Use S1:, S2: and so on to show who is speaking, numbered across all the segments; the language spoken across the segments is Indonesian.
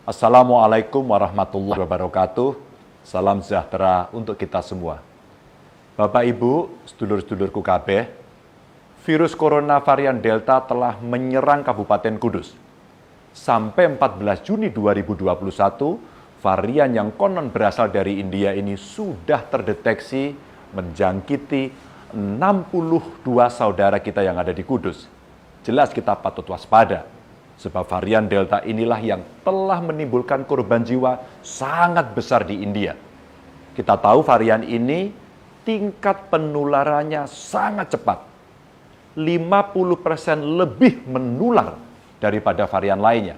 S1: Assalamualaikum warahmatullahi wabarakatuh. Salam sejahtera untuk kita semua. Bapak Ibu, sedulur-sedulurku kabeh, virus corona varian Delta telah menyerang Kabupaten Kudus. Sampai 14 Juni 2021, varian yang konon berasal dari India ini sudah terdeteksi menjangkiti 62 saudara kita yang ada di Kudus. Jelas kita patut waspada, sebab varian Delta inilah yang telah menimbulkan korban jiwa sangat besar di India. Kita tahu varian ini tingkat penularannya sangat cepat. 50% lebih menular daripada varian lainnya.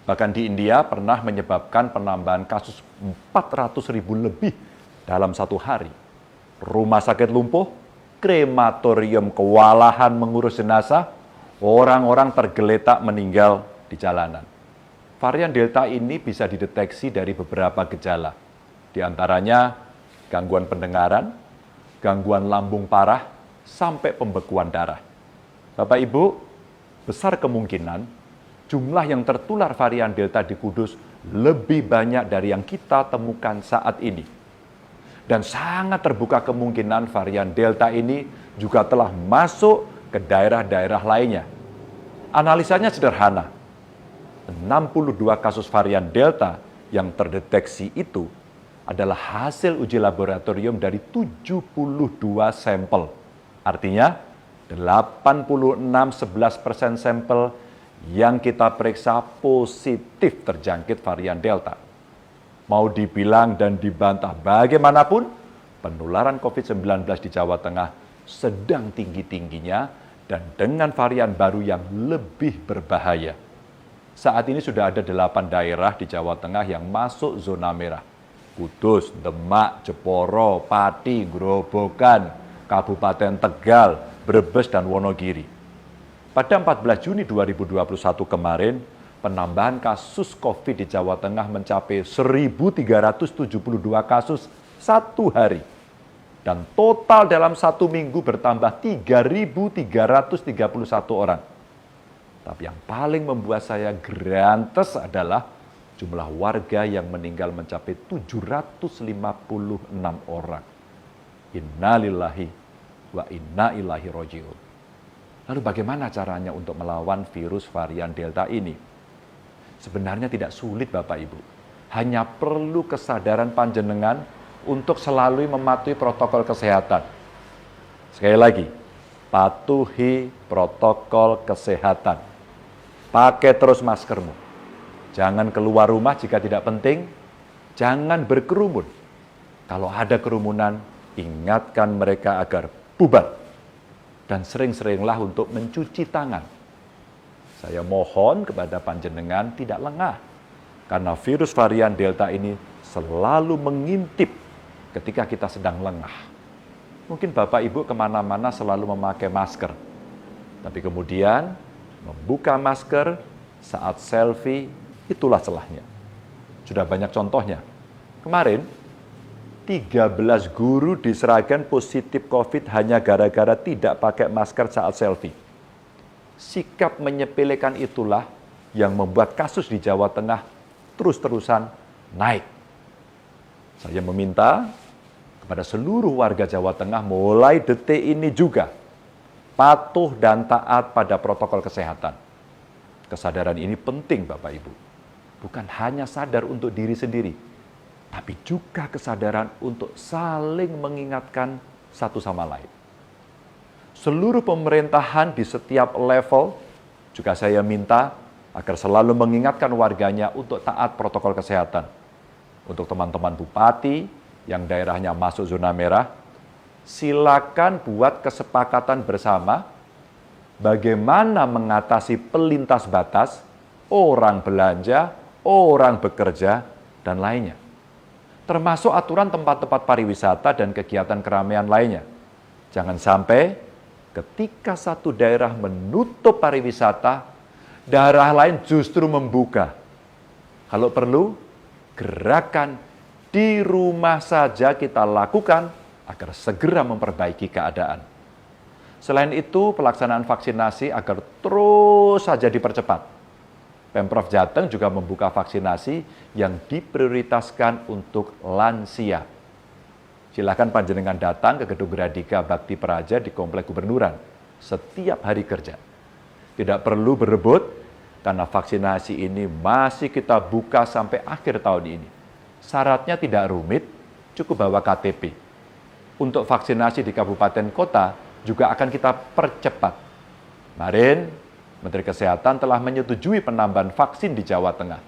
S1: Bahkan di India pernah menyebabkan penambahan kasus 400.000 lebih dalam satu hari. Rumah sakit lumpuh, krematorium kewalahan mengurus jenazah, orang-orang tergeletak meninggal di jalanan. Varian Delta ini bisa dideteksi dari beberapa gejala. Di antaranya gangguan pendengaran, gangguan lambung parah, sampai pembekuan darah. Bapak Ibu, besar kemungkinan jumlah yang tertular varian Delta di Kudus lebih banyak dari yang kita temukan saat ini. Dan sangat terbuka kemungkinan varian Delta ini juga telah masuk ke daerah-daerah lainnya. Analisanya sederhana. 62 kasus varian Delta yang terdeteksi itu adalah hasil uji laboratorium dari 72 sampel. Artinya 86,11% sampel yang kita periksa positif terjangkit varian Delta. Mau dibilang dan dibantah bagaimanapun, penularan COVID-19 di Jawa Tengah sedang tinggi-tingginya dan dengan varian baru yang lebih berbahaya. Saat ini sudah ada 8 daerah di Jawa Tengah yang masuk zona merah. Kudus, Demak, Jeporo, Pati, Grobogan, Kabupaten Tegal, Brebes, dan Wonogiri. Pada 14 Juni 2021 kemarin, penambahan kasus COVID di Jawa Tengah mencapai 1.372 kasus satu hari. Dan total dalam satu minggu bertambah 3.331 orang. Tapi yang paling membuat saya grantes adalah jumlah warga yang meninggal mencapai 756 orang. Innalillahi wa inna ilaihi roji'un. Lalu bagaimana caranya untuk melawan virus varian Delta ini? Sebenarnya tidak sulit Bapak Ibu. Hanya perlu kesadaran panjenengan untuk selalu mematuhi protokol kesehatan. Sekali lagi, patuhi protokol kesehatan. Pakai terus maskermu. Jangan keluar rumah jika tidak penting. Jangan berkerumun. Kalau ada kerumunan, ingatkan mereka agar bubar. Dan sering-seringlah untuk mencuci tangan. Saya mohon kepada panjenengan tidak lengah. Karena virus varian Delta ini selalu mengintip ketika kita sedang lengah. Mungkin Bapak Ibu kemana-mana selalu memakai masker. Tapi kemudian membuka masker saat selfie, itulah celahnya. Sudah banyak contohnya. Kemarin, 13 guru di Sragen positif COVID hanya gara-gara tidak pakai masker saat selfie. Sikap menyepelekan itulah yang membuat kasus di Jawa Tengah terus-terusan naik. Saya meminta kepada seluruh warga Jawa Tengah mulai detik ini juga patuh dan taat pada protokol kesehatan. Kesadaran ini penting Bapak Ibu. Bukan hanya sadar untuk diri sendiri, tapi juga kesadaran untuk saling mengingatkan satu sama lain. Seluruh pemerintahan di setiap level juga saya minta agar selalu mengingatkan warganya untuk taat protokol kesehatan. Untuk teman-teman bupati yang daerahnya masuk zona merah, silakan buat kesepakatan bersama bagaimana mengatasi pelintas batas, orang belanja, orang bekerja, dan lainnya. Termasuk aturan tempat-tempat pariwisata dan kegiatan keramaian lainnya. Jangan sampai ketika satu daerah menutup pariwisata, daerah lain justru membuka. Kalau perlu, gerakan di rumah saja kita lakukan agar segera memperbaiki keadaan. Selain itu, pelaksanaan vaksinasi agar terus saja dipercepat. Pemprov Jateng juga membuka vaksinasi yang diprioritaskan untuk lansia. Silakan panjenengan datang ke Gedung Gradika Bakti Praja di Komplek Gubernuran setiap hari kerja. Tidak perlu berebut, karena vaksinasi ini masih kita buka sampai akhir tahun ini. Syaratnya tidak rumit, cukup bawa KTP. Untuk vaksinasi di kabupaten kota juga akan kita percepat. Kemarin, Menteri Kesehatan telah menyetujui penambahan vaksin di Jawa Tengah.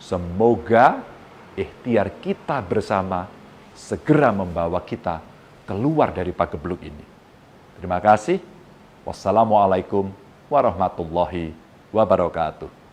S1: Semoga ikhtiar kita bersama segera membawa kita keluar dari pagebluk ini. Terima kasih. Wassalamualaikum warahmatullahi wabarakatuh.